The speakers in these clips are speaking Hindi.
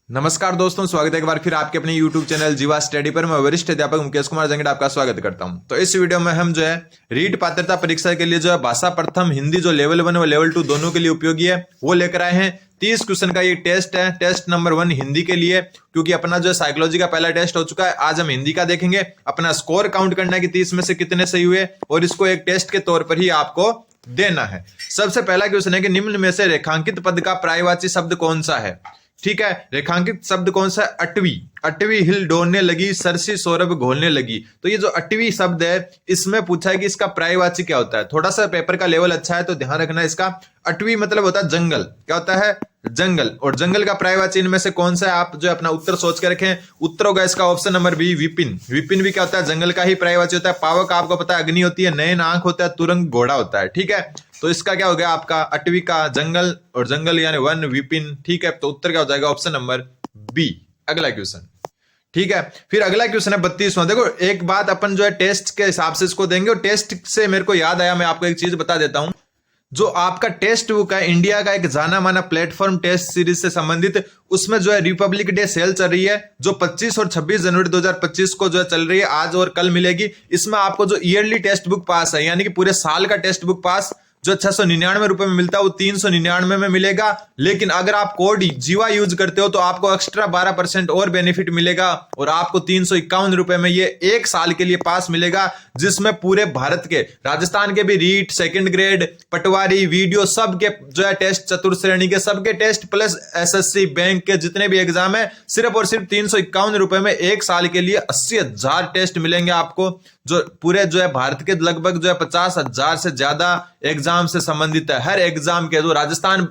नमस्कार दोस्तों, स्वागत है एक बार फिर आपके अपने YouTube चैनल जीवा स्टडी पर। मैं वरिष्ठ अध्यापक मुकेश कुमार जंगड़ आपका स्वागत करता हूं। तो इस वीडियो में हम जो है रीट पात्रता परीक्षा के लिए जो है भाषा प्रथम हिंदी जो लेवल 1 और लेवल 2 दोनों के लिए उपयोगी है वो लेकर आए हैं। 30 क्वेश्चन का ये टेस्ट है, टेस्ट नंबर 1 हिंदी के लिए, क्योंकि अपना जो है साइकोलॉजी का पहला टेस्ट हो चुका है। आज हम हिंदी का देखेंगे। अपना स्कोर काउंट करना है कि 30 में से कितने सही हुए और इसको एक टेस्ट के तौर पर ही आपको देना है। सबसे पहला क्वेश्चन है कि निम्न में से रेखांकित पद का पर्यायवाची शब्द कौन सा है। ठीक है, रेखांकित शब्द कौन सा है? अटवी। अटवी हिल डोलने लगी, सरसी सौरभ घोलने लगी। तो ये जो अटवी शब्द है इसमें पूछा है कि इसका पर्यायवाची क्या होता है। थोड़ा सा पेपर का लेवल अच्छा है तो ध्यान रखना। इसका अटवी मतलब होता है जंगल। क्या होता है? जंगल। और जंगल का पर्यायवाची इनमें से कौन सा है? आप जो अपना उत्तर सोच के रखें। उत्तर होगा इसका option number B, Vipin. Vipin भी क्या होता है? जंगल का ही पर्यायवाची होता है। पावक आपको पता है अग्नि होती है, नयन आंख होता है, तुरंग घोड़ा होता है। ठीक है, तो इसका क्या हो गया आपका? अटवी का जंगल, और जंगल यानी वन, विपिन। ठीक है, तो उत्तर क्या हो जाएगा? Option number B. अगला क्वेश्चन। ठीक है, फिर अगला क्वेश्चन है 32वां। देखो एक बात अपन जो है टेस्ट के हिसाब से इसको देंगे, और टेस्ट से मेरे को याद आया, मैं आपको एक चीज बता देता हूं। जो आपका टेस्ट बुक है इंडिया का एक जाना माना प्लेटफॉर्म टेस्ट सीरीज से संबंधित, उसमें जो है रिपब्लिक डे सेल चल रही है जो 25 और 26 जनवरी 2025 को जो है चल रही है। आज और कल मिलेगी। इसमें आपको जो ईयरली टेक्स्ट बुक पास है, यानी कि पूरे साल का टेक्स्ट बुक पास जो 699 रुपए में मिलता है वो 399 में मिलेगा। लेकिन अगर आप कोड जीवा यूज करते हो तो आपको एक्स्ट्रा 12% और बेनिफिट मिलेगा, और आपको 351 रुपए में ये एक साल के लिए पास मिलेगा, जिसमें पूरे भारत के, राजस्थान के भी रीट, सेकंड ग्रेड, पटवारी, वीडियो सब के जो है टेस्ट, चतुर्थ श्रेणी के सबके टेस्ट, प्लस एसएससी बैंक के जितने भी एग्जाम है, सिर्फ और सिर्फ 351 रुपए में एक साल के लिए 80,000 टेस्ट मिलेंगे आपको, जो पूरे जो है भारत के लगभग जो है 50,000 से ज्यादा एग्जाम से संबंधित है। हर एग्जाम के, जो राजस्थान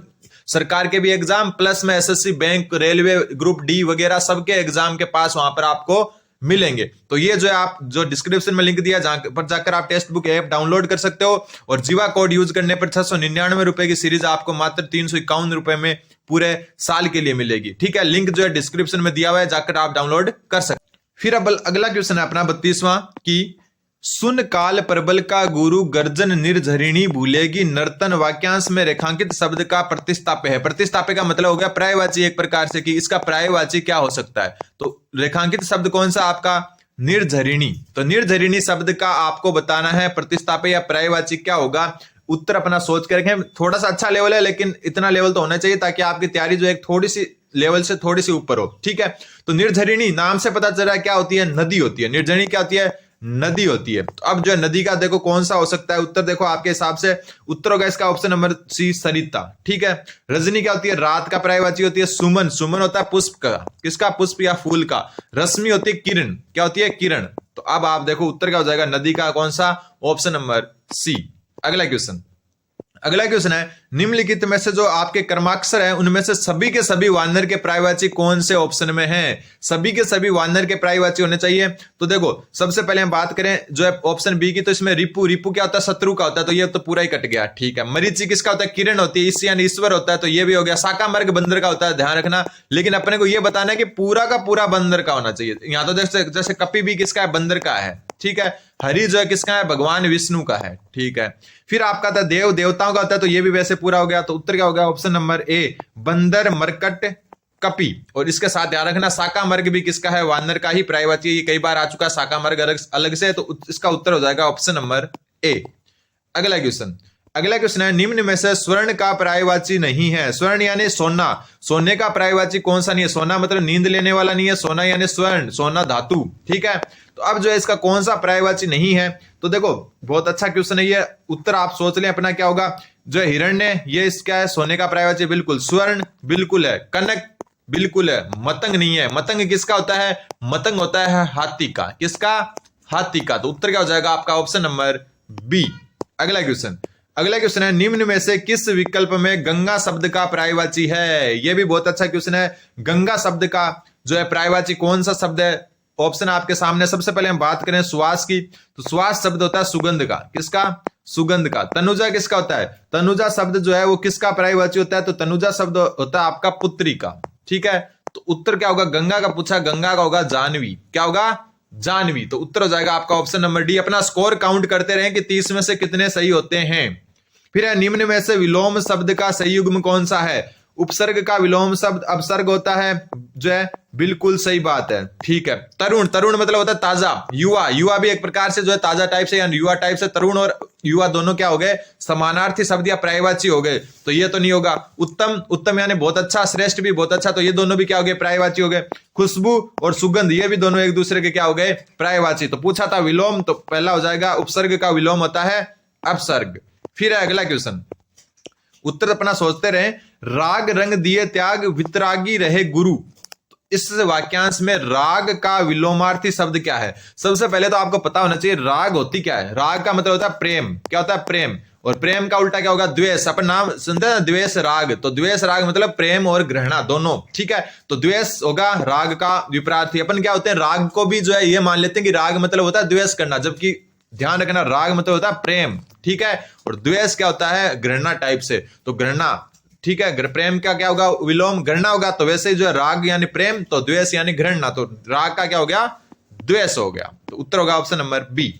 सरकार के भी एग्जाम, प्लस में SSC bank, railway, group D वगैरह सबके एग्जाम के पास वहां पर आपको मिलेंगे। तो ये जो है आप जो डिस्क्रिप्शन में लिंक दिया जहां पर जाकर आप टेक्स्ट बुक ऐप डाउनलोड कर सकते हो, और जीवा कोड यूज करने पर 699 रुपए की सीरीज आपको मात्र 351 रुपए में पूरे साल के लिए मिलेगी। ठीक है, लिंक जो है डिस्क्रिप्शन में दिया हुआ है, जाकर आप डाउनलोड कर सकते। फिर अब अगला क्वेश्चन है अपना 32वां की सुन काल प्रबल का गुरु गर्जन निर्झरिणी भूलेगी नर्तन, वाक्यांश में रेखांकित शब्द का प्रतिस्थाप्य है। प्रतिस्थाप्य का मतलब हो गया पर्यायवाची एक प्रकार से, कि इसका पर्यायवाची क्या हो सकता है। तो रेखांकित शब्द कौन सा आपका? निर्झरिणी। तो निर्झरिणी शब्द का आपको बताना है प्रतिस्थाप्य या पर्यायवाची क्या होगा। उत्तर अपना सोच के रखें। थोड़ा सा अच्छा लेवल है, लेकिन इतना लेवल तो होना चाहिए ताकि आपकी तैयारी जो है थोड़ी सी लेवल से थोड़ी सी ऊपर हो। ठीक है, तो निर्झरिणी नाम से पता चल रहा है क्या होती है? नदी होती है। निर्झरिणी क्या होती है? नदी होती है। तो अब जो है नदी का देखो कौन सा हो सकता है उत्तर। देखो आपके हिसाब से उत्तर होगा इसका ऑप्शन नंबर सी, सरिता। ठीक है, रजनी क्या होती है? रात का पर्यायवाची होती है सुमन। सुमन होता है पुष्प का। किसका? पुष्प या फूल का। रश्मि होती है किरण। क्या होती है? किरण। तो अब आप देखो उत्तर क्या हो जाएगा? नदी का कौन सा? Option number C. अगला क्वेश्चन। अगला क्वेश्चन है निम्नलिखित में से जो आपके कर्माक्षर है उनमें से सभी के सभी वानर के पर्यायवाची कौन से ऑप्शन में हैं? सभी के सभी वानर के पर्यायवाची होने चाहिए। तो देखो सबसे पहले हम बात करें जो है ऑप्शन बी की, तो इसमें रिपु। रिपु क्या होता है? शत्रु का होता है, तो ये तो पूरा ही कट गया। ठीक है, मरीचि किसका होता है? किरण होती है। ईश यानी ईश्वर होता है, तो ये भी हो गया। शाकामर्ग बंदर का होता है, ध्यान रखना। लेकिन अपने को ये बताना है कि पूरा का पूरा बंदर का होना चाहिए। यहां तो जैसे कपि भी किसका है? बंदर का है। ठीक है, हरि जो है किसका है? भगवान विष्णु का है। ठीक है, फिर आपका था देव, देवताओं का होता है, तो ये भी वैसे पूरा हो गया। तो उत्तर क्या हो गया? ऑप्शन नंबर ए, बंदर, मरकट, कपि। और इसके साथ ध्यान रखना शाकामर्ग भी किसका है? वानर का ही पर्यायवाची। ये कई बार आ चुका है शाकामर्ग अलग से, तो इसका उत्तर हो जाएगा ऑप्शन नंबर ए। अगला क्वेश्चन। अगला क्वेश्चन है निम्न में से स्वर्ण का पर्यायवाची नहीं है। स्वर्ण यानी सोना। सोने का पर्यायवाची कौन सा नहीं है? सोना मतलब नींद लेने वाला नहीं है। सोना यानी स्वर्ण, सोना धातु। ठीक है, तो अब जो है इसका कौन सा पर्यायवाची नहीं है? तो देखो बहुत अच्छा क्वेश्चन है ये। उत्तर आप सोच लें अपना क्या होगा। जो है हिरण्य, ये इसका है सोने का पर्यायवाची, बिल्कुल। स्वर्ण बिल्कुल है। कनक बिल्कुल है। मतंग नहीं है। मतंग किसका होता है? मतंग होता है हाथी का। किसका? हाथी का। तो उत्तर क्या हो जाएगा आपका? Option number B. अगला क्वेश्चन। अगला क्वेश्चन है निम्न में से किस विकल्प में गंगा शब्द का पर्यायवाची है? यह भी बहुत अच्छा क्वेश्चन है। गंगा शब्द का जो है पर्यायवाची कौन सा शब्द है? ऑप्शन आपके सामने। सबसे पहले हम बात करें सुवास की, तो सुवास शब्द होता है सुगंध का। किसका? सुगंध का। तनुजा किसका होता है? तनुजा शब्द जो है वो किसका पर्यायवाची होता है? तो तनुजा शब्द होता है आपका पुत्री का। ठीक है, तो उत्तर क्या होगा? गंगा का पूछा, गंगा का होगा जानवी। क्या होगा? जानवी। तो उत्तर हो जाएगा आपका ऑप्शन नंबर डी। अपना स्कोर काउंट करते रहें कि 30 में से कितने सही होते हैं। फिर है निम्न में से विलोम शब्द का सही युग्म कौन सा है? उपसर्ग का विलोम शब्द अपसर्ग होता है। जो है बिल्कुल सही बात है। ठीक है, तरुण, तरुण मतलब होता है ताजा, युवा, युवा भी एक प्रकार से जो है ताजा टाइप से या युवा टाइप से। तरुण और युवा दोनों क्या हो गए, समानार्थी शब्द या पर्यायवाची हो गए, तो ये तो नहीं होगा। उत्तम, उत्तम यानी बहुत अच्छा, श्रेष्ठ भी बहुत अच्छा, तो ये दोनों भी क्या हो गए, पर्यायवाची हो गए। खुशबू और सुगंध, ये भी दोनों एक दूसरे के क्या हो गए, पर्यायवाची। तो पूछा था विलोम, तो पहला हो जाएगा उपसर्ग का विलोम होता है अपसर्ग। फिर है अगला क्वेश्चन, उत्तर अपना सोचते रहे। राग रंग दिए त्याग, वितरागी रहे गुरु। तो इस वाक्यांश में राग का विलोमार्थी शब्द क्या है? सबसे पहले तो आपको पता होना चाहिए राग होती क्या है। राग का मतलब होता है प्रेम। क्या होता है, प्रेम। और प्रेम का उल्टा क्या होगा, द्वेष। अपन नाम सुनते हैं द्वेष राग, तो द्वेष राग मतलब प्रेम और घृणा दोनों। ठीक है, तो द्वेष होगा राग का विपरीत। अपन क्या होते हैं, राग को भी जो है ये मान लेते हैं कि राग मतलब होता है द्वेष करना, जबकि ध्यान रखना राग मतलब होता है प्रेम। ठीक है, और द्वेष क्या होता है, घृणा टाइप से, तो घृणा। ठीक है, प्रेम का क्या होगा, विलोम घृणा होगा। तो वैसे ही जो है राग यानी प्रेम, तो द्वेष यानी घृणा, तो राग का क्या हो गया, द्वेष हो गया। तो उत्तर होगा ऑप्शन नंबर बी।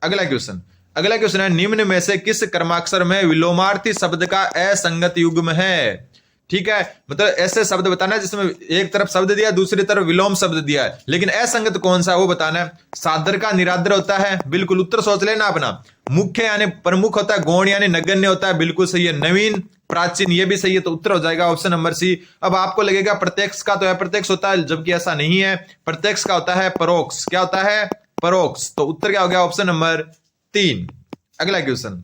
अगला क्वेश्चन, अगला क्वेश्चन है, निम्न में से किस क्रमाक्षर में विलोमार्थी शब्द का असंगत युग्म है? ठीक है, मतलब ऐसे शब्द बताना है जिसमें एक तरफ शब्द दिया है, दूसरी तरफ विलोम शब्द दिया है, लेकिन असंगत कौन सा है वो बताना है। सादर का निरादर होता है, बिल्कुल उत्तर सोच लेना अपना। मुख्य यानी प्रमुख होता है, गौण यानी नगण्य होता है, बिल्कुल सही है। नवीन, प्राचीन, ये भी सही है, तो उत्तर हो जाएगा ऑप्शन नंबर सी। अब आपको लगेगा प्रत्यक्ष का तो अप्रत्यक्ष होता है, जबकि ऐसा नहीं है। प्रत्यक्ष का होता है परोक्ष। क्या होता है, परोक्ष। तो उत्तर क्या हो गया, ऑप्शन नंबर 3। अगला क्वेश्चन,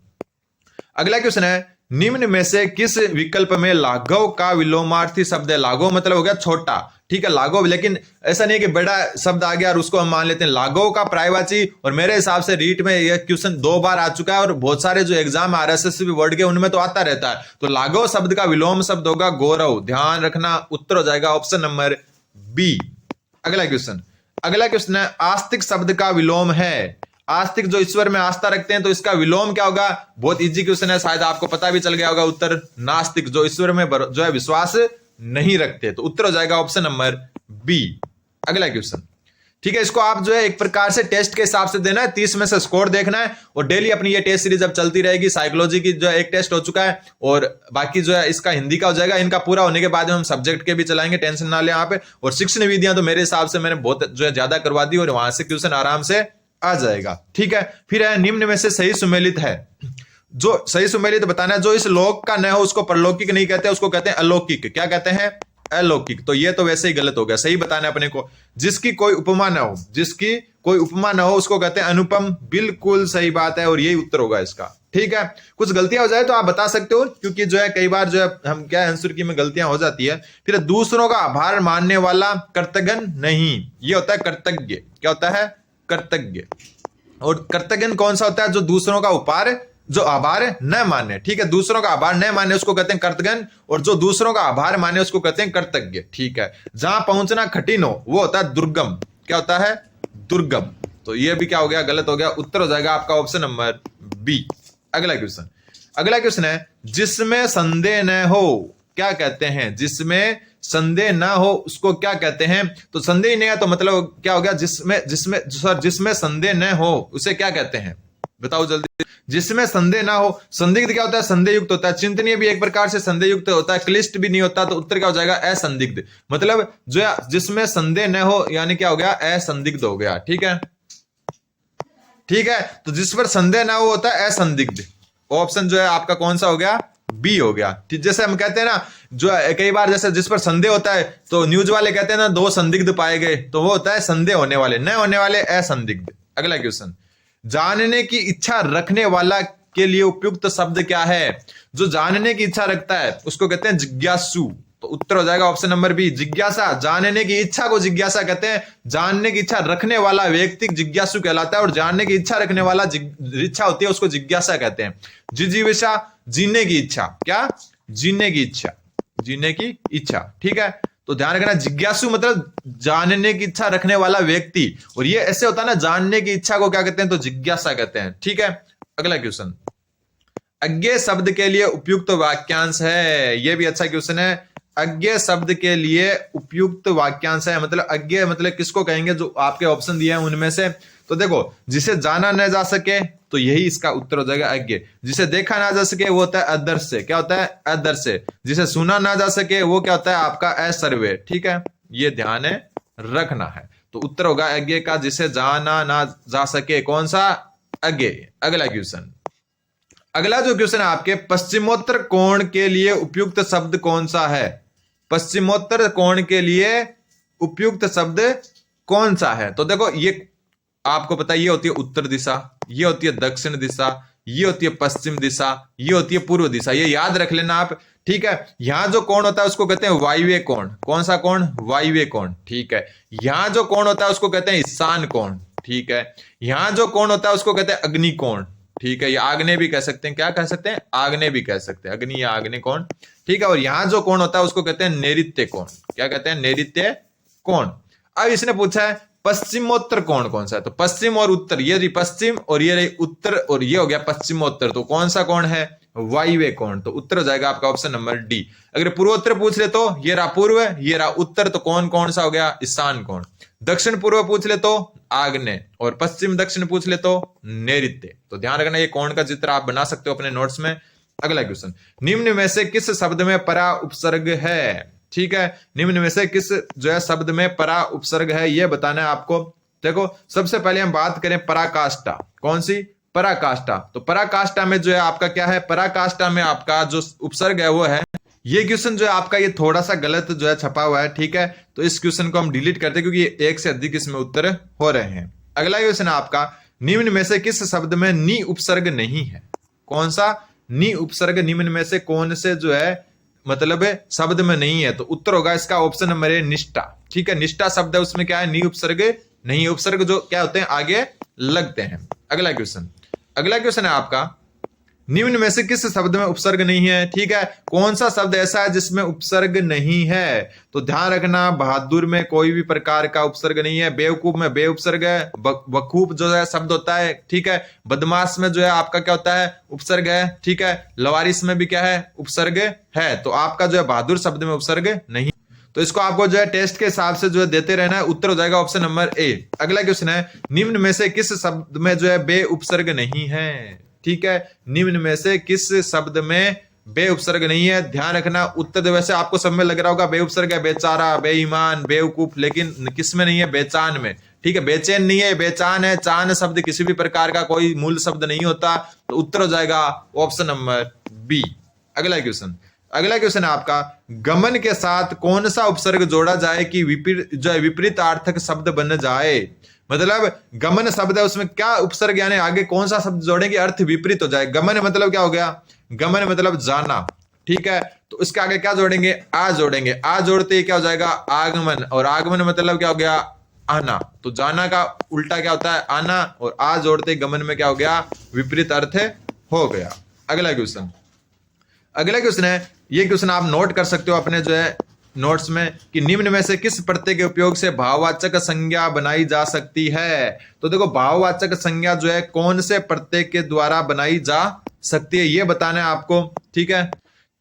अगला क्वेश्चन है, निम्न में से किस विकल्प में लाघव का विलोमार्थी शब्द है? लाघव मतलब हो गया छोटा। ठीक है, लाघव, लेकिन ऐसा नहीं है कि बड़ा शब्द आ गया और उसको हम मान लेते हैं। लाघव का पर्यायवाची, और मेरे हिसाब से रीट में यह क्वेश्चन 2 बार आ चुका है, और बहुत सारे जो एग्जाम आरएसएस वर्ड के उनमें तो आता रहता है। तो लाघव शब्द का विलोम शब्द होगा गौरव। ध्यान रखना, उत्तर हो जाएगा ऑप्शन नंबर बी। अगला क्वेश्चन, अगला क्वेश्चन है, आस्तिक शब्द का विलोम है। आस्तिक जो ईश्वर में आस्था रखते हैं, तो इसका विलोम क्या होगा? बहुत इजी क्वेश्चन है, शायद आपको पता भी चल गया होगा उत्तर। नास्तिक, जो ईश्वर में जो है विश्वास नहीं रखते, तो उत्तर हो जाएगा ऑप्शन नंबर बी। अगला क्वेश्चन, ठीक है, इसको आप जो है एक प्रकार से टेस्ट के हिसाब से देना है, 30 में से स्कोर देखना है, और डेली अपनी ये टेस्ट सीरीज अब चलती रहेगी। साइकोलॉजी की जो है एक टेस्ट हो चुका है, और बाकी जो है इसका हिंदी का हो जाएगा। इनका पूरा होने के बाद हम सब्जेक्ट के भी चलाएंगे, टेंशन ना ले यहाँ पे। और शिक्षण विधियां तो मेरे हिसाब से मैंने बहुत जो है ज्यादा करवा दी, और वहां से क्वेश्चन आराम से आ जाएगा। ठीक है, फिर है, निम्न में से सही सुमेलित है। जो सही सुमेलित बताना है, जो इस लोक का न हो उसको परलौकिक नहीं कहते, उसको कहते हैं अलौकिक। क्या कहते हैं, अलौकिक। तो ये तो वैसे ही गलत हो गया, सही बताना है अपने को। जिसकी कोई उपमा ना हो, जिसकी कोई उपमा ना हो उसको कहते हैं अनुपम। बिल्कुल सही बात है, और यही उत्तर होगा इसका। ठीक है, कुछ गलतियां हो जाए तो आप बता सकते हो, क्योंकि जो है कई बार जो है हम क्या आंसर की में गलतियां हो जाती है। फिर दूसरों का आभार मानने वाला कर्तज्ञ नहीं, ये होता है कर्तज्ञ। क्या होता है, कर्तज्ञ। और कर्तज्ञ कौन सा होता है, जो दूसरों का उपकार, जो आभार न माने। ठीक है, दूसरों का आभार न माने उसको कहते हैं कर्तज्ञ, और जो दूसरों का आभार माने उसको कहते हैं कर्तज्ञ। ठीक है, जहां पहुंचना कठिन हो वो होता है दुर्गम। क्या होता है, दुर्गम। तो ये भी क्या हो गया, गलत हो गया। उत्तर हो जाएगा आपका ऑप्शन नंबर बी। अगला क्वेश्चन, अगला क्वेश्चन है, जिसमें संदेह न हो क्या कहते हैं? जिसमें संदेह ना हो उसको क्या कहते हैं? तो संदेह नहीं है तो मतलब क्या हो गया, जिसमें संदेह न हो उसे क्या कहते हैं, बताओ जल्दी। जिसमें संदेह ना हो, संदिग्ध क्या होता है, संदेह युक्त होता है। चिंतनीय भी एक प्रकार से संदेह युक्त होता है, क्लिष्ट भी नहीं होता। तो उत्तर क्या हो जाएगा, असंदिग्ध। मतलब जो जिसमें संदेह न हो यानी क्या हो गया, असंदिग्ध हो गया। ठीक है, ठीक है, तो जिस पर संदेह ना हो होता है असंदिग्ध। ऑप्शन जो है आपका कौन सा हो गया, बी हो गया। जैसे हम कहते हैं ना, जो कई बार जैसे जिस पर संदेह होता है, तो न्यूज वाले कहते हैं ना 2 संदिग्ध पाए गए, तो वो होता है संदेह होने वाले, न होने वाले असंदिग्ध। अगला क्वेश्चन, जानने की इच्छा रखने वाला के लिए उपयुक्त शब्द क्या है? जो जानने की इच्छा रखता है उसको कहते हैं जिज्ञासु। तो उत्तर हो जाएगा ऑप्शन नंबर बी, जिज्ञासा। जानने की इच्छा को जिज्ञासा कहते हैं। जानने की इच्छा रखने वाला व्यक्ति जिज्ञासु कहलाता है, और जानने की इच्छा रखने वाला इच्छा होती है उसको जिज्ञासा कहते हैं। जिजीविषा, जीने की इच्छा। क्या, जीने की इच्छा, जीने की इच्छा। ठीक है, तो ध्यान रखना, जिज्ञासु मतलब जानने की इच्छा रखने वाला व्यक्ति, और ये ऐसे होता है ना, जानने की इच्छा को क्या कहते हैं, तो जिज्ञासा कहते हैं। ठीक है, अगला क्वेश्चन, अज्ञेय शब्द के लिए उपयुक्त वाक्यांश है। यह भी अच्छा क्वेश्चन है। अज्ञेय शब्द के लिए उपयुक्त वाक्यांश है, मतलब अज्ञेय मतलब किसको कहेंगे, जो आपके ऑप्शन दिए हैं उनमें से। तो देखो, जिसे जाना न जा सके, तो यही इसका उत्तर हो जाएगा अज्ञेय। जिसे देखा ना जा सके वो होता है अदृश्य। क्या होता है, अदृश्य। जिसे सुना ना जा सके वो क्या होता है आपका अश्रव्य। ठीक है, ये ध्यान रखना है। तो उत्तर होगा अज्ञेय का जिसे जाना ना जा सके, कौन सा? अज्ञेय। अगला क्वेश्चन, अगला जो क्वेश्चन है आपके, पश्चिमोत्तर कोण के लिए उपयुक्त शब्द कौन सा है? पश्चिमोत्तर कोण के लिए उपयुक्त शब्द कौन सा है? तो देखो, ये आपको पता है, ये होती है उत्तर दिशा, ये होती है दक्षिण दिशा, ये होती है पश्चिम दिशा, ये होती है पूर्व दिशा। ये याद रख लेना आप, ठीक है। यहां जो कोण होता है उसको कहते हैं वायव्य कोण। कौन सा कोण? वायव्य कोण, ठीक है। यहां जो कोण होता है उसको कहते हैं ईशान कोण, ठीक है। यहां जो कोण होता है उसको कहते हैं अग्नि कोण, ठीक है। या आग्नेय भी कह सकते हैं। क्या कह सकते हैं? आग्नेय भी कह सकते हैं, अग्नि या आग्नेय कोण, ठीक है। और यहां जो कोण होता है उसको कहते हैं नैऋत्य कोण। क्या कहते हैं? नैऋत्य कोण। अब इसने पूछा है पश्चिमोत्तर कोण कौन सा है? तो पश्चिम और उत्तर, ये रही पश्चिम और ये रही उत्तर, और ये हो गया पश्चिमोत्तर। तो कौन सा कोण है? वायव्य कोण। तो उत्तर हो जाएगा आपका ऑप्शन नंबर डी। अगर पूर्वोत्तर पूछ ले तो ये रहा पूर्व, ये रहा उत्तर, तो कौन सा हो गया? ईशान कोण। दक्षिण पूर्व पूछ ले तो आग्नेय, और पश्चिम दक्षिण पूछ ले तो नैऋत्य। तो ध्यान रखना, ये कोण का चित्र आप बना सकते हो अपने नोट्स में। अगला क्वेश्चन, निम्न में से किस शब्द में परा उपसर्ग है? ठीक है, निम्न में से किस जो है शब्द में परा उपसर्ग है, यह बताना है आपको। देखो, सबसे पहले हम बात करें पराकाष्ठा। कौन सी? पराकाष्ठा। तो पराकाष्ठा में जो है आपका क्या है? पराकाष्ठा में आपका जो उपसर्ग है वो है, ये क्वेश्चन जो है आपका ये थोड़ा सा गलत जो है छपा हुआ है, ठीक है। तो इस क्वेश्चन को हम डिलीट करते हैं क्योंकि एक से अधिक इसमें उत्तर हो रहे हैं। अगला क्वेश्चन है आपका, निम्न में से किस शब्द में नी उपसर्ग नहीं है? कौन सा? नी उपसर्ग निम्न में से कौन से जो है मतलब शब्द में नहीं है? तो उत्तर होगा इसका ऑप्शन नंबर ए, निष्ठा। ठीक है, निष्ठा शब्द है, उसमें क्या है? नी उपसर्ग नहीं है। उपसर्ग जो क्या होते हैं? आगे लगते हैं। अगला क्वेश्चन है आपका, निम्न में से किस शब्द में उपसर्ग नहीं है? ठीक है, कौन सा शब्द ऐसा है जिसमें उपसर्ग नहीं है? तो ध्यान रखना, बहादुर में कोई भी प्रकार का उपसर्ग नहीं है, बेवकूफ में बे उपसर्ग है, वकूफ जो है शब्द होता है, ठीक है। बदमाश में जो है आपका क्या होता है? उपसर्ग है, ठीक है। लवारिस में भी क्या है? उपसर्ग है। तो आपका जो है बहादुर शब्द में उपसर्ग नहीं। तो इसको आपको जो है टेस्ट के हिसाब से जो है देते रहना है। उत्तर हो जाएगा ऑप्शन नंबर ए। अगला क्वेश्चन है, निम्न में से किस शब्द में जो है बे उपसर्ग नहीं है? ठीक है, निम्न में से किस शब्द में बे उपसर्ग नहीं है? ध्यान रखना, उत्तर वैसे आपको सब में लग रहा होगा बे उपसर्ग है, बेचारा, बेईमान, बेवकूफ, लेकिन किस में नहीं है? बेचान में। ठीक है, बेचैन नहीं है, बेचान है। चान शब्द किसी भी प्रकार का कोई मूल शब्द नहीं होता। तो उत्तर हो जाएगा ऑप्शन नंबर बी। अगला क्वेश्चन है आपका, गमन के साथ कौन सा उपसर्ग जोड़ा जाए कि विपरीत अर्थक शब्द बन जाए? मतलब गमन शब्द है, उसमें क्या उपसर्ग यानी आगे कौन सा शब्द जोड़ेंगे अर्थ विपरीत हो जाए? गमन मतलब क्या हो गया? गमन मतलब जाना, ठीक है। तो इसके आगे क्या जोड़ेंगे? आ जोड़ेंगे। आ जोड़ते ही क्या हो जाएगा? आगमन। और आगमन मतलब क्या हो गया? आना। तो जाना का उल्टा क्या होता है? आना। और आ जोड़ते ही गमन में क्या हो गया? विपरीत अर्थ हो गया। अगला क्वेश्चन है, ये क्वेश्चन आप नोट कर सकते हो अपने जो है नोट्स में, कि निम्न में से किस प्रत्यय के उपयोग से भाववाचक संज्ञा बनाई जा सकती है? तो देखो, भाववाचक संज्ञा जो है कौन से प्रत्यय के द्वारा बनाई जा सकती है, ये बताना है आपको, ठीक है।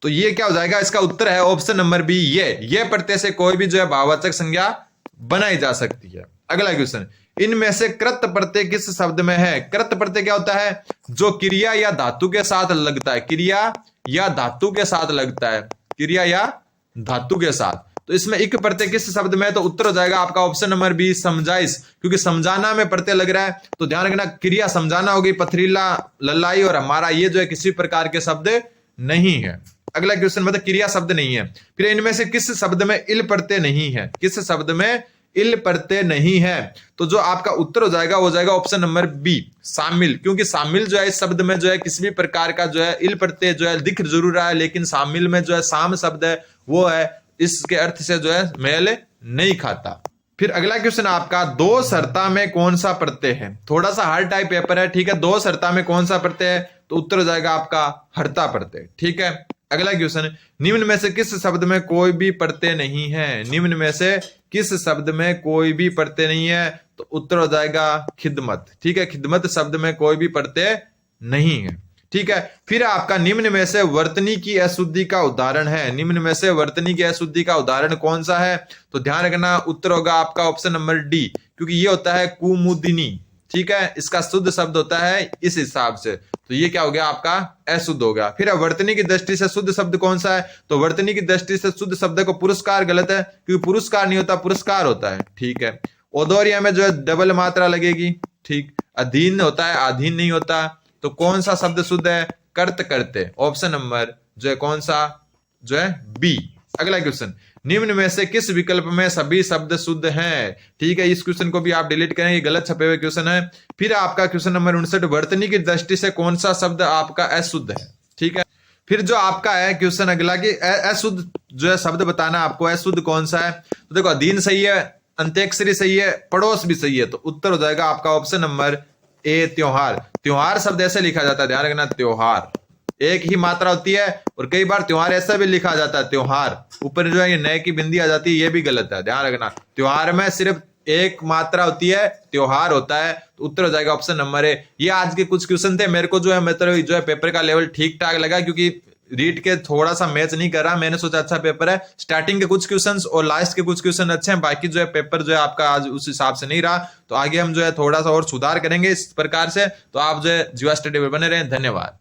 तो ये क्या हो जाएगा? इसका उत्तर है ऑप्शन नंबर बी, ये प्रत्यय से कोई भी जो है भाववाचक संज्ञा बनाई जा सकती है। अगला क्वेश्चन, इनमें से कृत प्रत्यय किस शब्द में है? कृत प्रत्यय क्या होता है? जो क्रिया या धातु के साथ लगता है। क्रिया या धातु के साथ लगता है। क्रिया या धातु के साथ। तो इसमें इक प्रत्यय किस शब्द में है? तो उत्तर हो जाएगा आपका ऑप्शन नंबर बी, समझाइश। क्योंकि समझाना में प्रत्यय लग रहा है, तो ध्यान रखना, क्रिया समझाना होगी, पथरीला, लल्लाई और हमारा, ये जो है किसी प्रकार के शब्द नहीं है। अगला क्वेश्चन, मतलब क्रिया शब्द नहीं है। फिर इनमें से किस शब्द में इल प्रत्यय नहीं है? किस शब्द में इल प्रत्यय नहीं है? तो जो आपका उत्तर हो जाएगा वो जाएगा ऑप्शन नंबर बी, शामिल। क्योंकि शामिल जो है इस शब्द में जो है किसी भी प्रकार का जो है इल प्रत्यय जो है दिख जरूर रहा है, लेकिन शामिल में जो है शाम शब्द है वो है इसके अर्थ से जो है मेल नहीं खाता। फिर अगला क्वेश्चन आपका, दो शर्ता में कौन सा प्रत्यय है? थोड़ा सा हार्ड टाइप पेपर है, ठीक है। दो शर्ता में कौन सा प्रत्यय है? तो उत्तर हो जाएगा आपका हर्ता प्रत्यय, ठीक है। अगला क्वेश्चन, निम्न में से किस शब्द में कोई भी प्रत्यय नहीं है? निम्न में से किस शब्द में कोई भी प्रत्यय नहीं है? तो उत्तर हो जाएगा खिदमत, ठीक है। खिदमत शब्द में कोई भी प्रत्यय नहीं है, ठीक है। फिर आपका, निम्न में से वर्तनी की अशुद्धि का उदाहरण है। निम्न में से वर्तनी की अशुद्धि का उदाहरण कौन सा है? तो ध्यान रखना, उत्तर होगा आपका ऑप्शन नंबर डी, क्योंकि ये होता है कुमुदिनी, ठीक है, इसका शुद्ध शब्द होता है इस हिसाब से, तो ये क्या हो गया आपका अशुद्ध हो गया। फिर वर्तनी की दृष्टि से शुद्ध शब्द कौन सा है, तो वर्तनी की दृष्टि से शुद्ध शब्द को पुरस्कार गलत है, क्योंकि पुरस्कार नहीं होता, पुरस्कार होता है। ठीक है, ओदोरिया में जो है डबल मात्रा लगेगी। ठीक, अधीन होता है, अधीन नहीं होता। तो कौन सा शब्द शुद्ध है, कर्त करते, ऑप्शन नंबर जो है कौन सा, जो है बी। अगला क्वेश्चन, निम्न में से किस विकल्प में सभी शब्द शुद्ध हैं। ठीक है, इस क्वेश्चन को भी आप डिलीट करें, ये गलत छपे हुए क्वेश्चन है। फिर आपका क्वेश्चन नंबर 59, वर्तनी की दृष्टि से कौन सा शब्द आपका अशुद्ध है। ठीक है, फिर जो आपका है क्वेश्चन अगला कि अशुद्ध जो है शब्द बताना आपको, अशुद्ध कौन सा है। तो देखो, अधीन सही है, अंत्यक्षरी सही है, पड़ोस भी सही है, तो उत्तर हो जाएगा आपका ऑप्शन नंबर ए, त्योहार। त्योहार शब्द ऐसे लिखा जाता है, ध्यान रखना, त्योहार एक ही मात्रा होती है, और कई बार त्योहार ऐसा भी लिखा जाता है, त्योहार ऊपर जो है ये नए की बिंदी आ जाती है, ये भी गलत है, ध्यान रखना। त्योहार में सिर्फ एक मात्रा होती है, त्योहार होता है, तो उत्तर हो जाएगा ऑप्शन नंबर ए। ये आज के कुछ क्वेश्चन थे, मेरे को जो है मतलब जो है पेपर का लेवल ठीक ठाक लगा, क्योंकि रीड के थोड़ा सा मैच नहीं कर रहा, मैंने सोचा अच्छा पेपर है। स्टार्टिंग के कुछ क्वेश्चंस और लास्ट के कुछ क्वेश्चन अच्छे हैं, बाकी जो है पेपर जो है आपका आज उस हिसाब से नहीं रहा, तो आगे हम जो है थोड़ा सा और सुधार करेंगे इस प्रकार से। तो आप जो है जीवा स्टडी पर बने रहें, धन्यवाद।